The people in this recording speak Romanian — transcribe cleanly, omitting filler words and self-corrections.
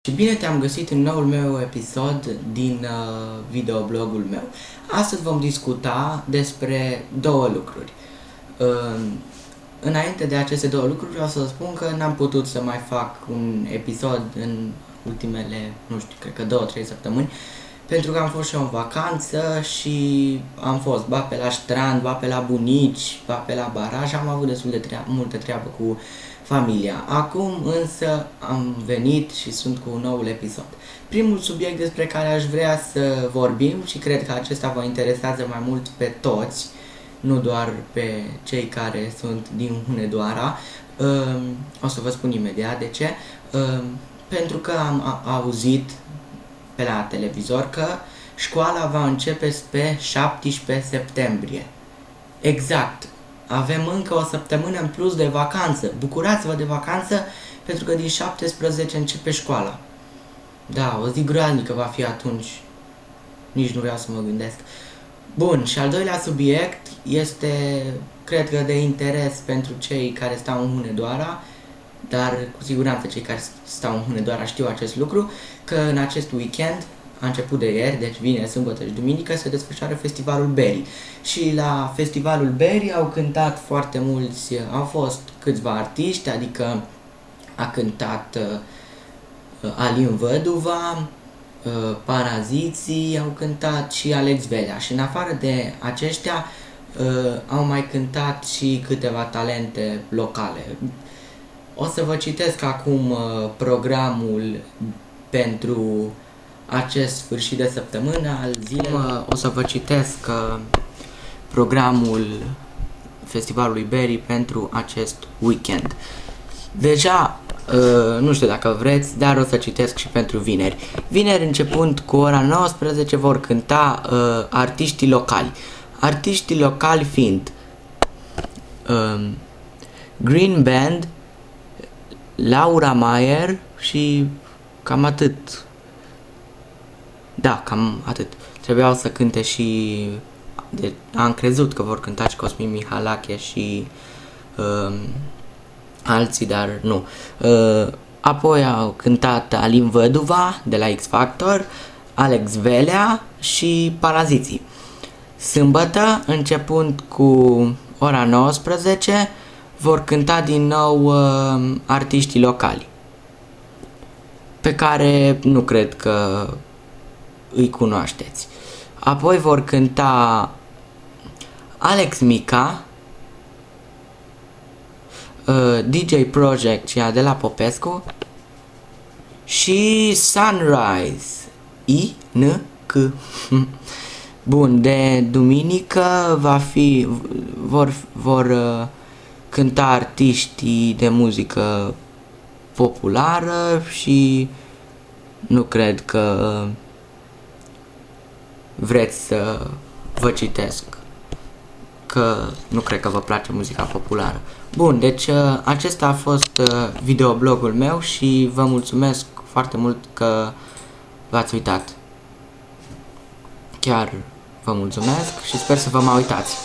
Și bine te-am găsit în noul meu episod din videoblogul meu. Astăzi vom discuta despre două lucruri. Înainte de aceste două lucruri vreau să spun că n-am putut să mai fac un episod în ultimele, nu știu, cred că 2-3 săptămâni, pentru că am fost și eu în vacanță și am fost ba pe la strand, ba pe la bunici, ba pe la baraj, am avut destul de multă treabă cu familia. Acum însă am venit și sunt cu un nou episod. Primul subiect despre care aș vrea să vorbim și cred că acesta vă interesează mai mult pe toți, nu doar pe cei care sunt din Hunedoara, o să vă spun imediat de ce, pentru că am auzit pe la televizor că școala va începe pe 17 septembrie. Exact. Avem încă o săptămână în plus de vacanță. Bucurați-vă de vacanță pentru că din 17 începe școala. Da, o zi groaznică va fi atunci. Nici nu vreau să mă gândesc. Bun, și al doilea subiect este, cred că de interes pentru cei care stau în Hunedoara, dar cu siguranță cei care stau în Hunedoara știu acest lucru, că în acest weekend, a început de ieri, deci vineri, sâmbătă și duminică, se desfășoară Festivalul Berry. Și la Festivalul Berry au cântat foarte mulți, au fost câțiva artiști, adică a cântat Alin Văduva, Paraziții, au cântat și Alex Velea. Și în afară de aceștia au mai cântat și câteva talente locale. O să vă citesc acum programul pentru acest sfârșit de săptămână al zilei. O să vă citesc programul Festivalului Berry pentru acest weekend. Deja, nu știu dacă vreți, dar o să citesc și pentru vineri. Vineri, începând cu ora 19, vor cânta artiștii locali. Artiștii locali fiind Green Band, Laura Mayer și cam atât. Da, cam atât. Trebuiau să cânte și... am crezut că vor cânta și Cosmin Mihalache și alții, dar nu. Apoi au cântat Alin Văduva de la X Factor, Alex Velea și Paraziții. Sâmbătă, începând cu ora 19, vor cânta din nou artiștii locali, pe care nu cred că îi cunoașteți. Apoi vor cânta Alex Mica, DJ Project și Adela Popescu și Sunrise I-N-C. Bun, de duminică vor cânta artiștii de muzică populară și nu cred că vreți să vă citesc, că nu cred că vă place muzica populară. Bun, deci acesta a fost videoblogul meu și vă mulțumesc foarte mult că v-ați uitat. Chiar vă mulțumesc și sper să vă mai uitați.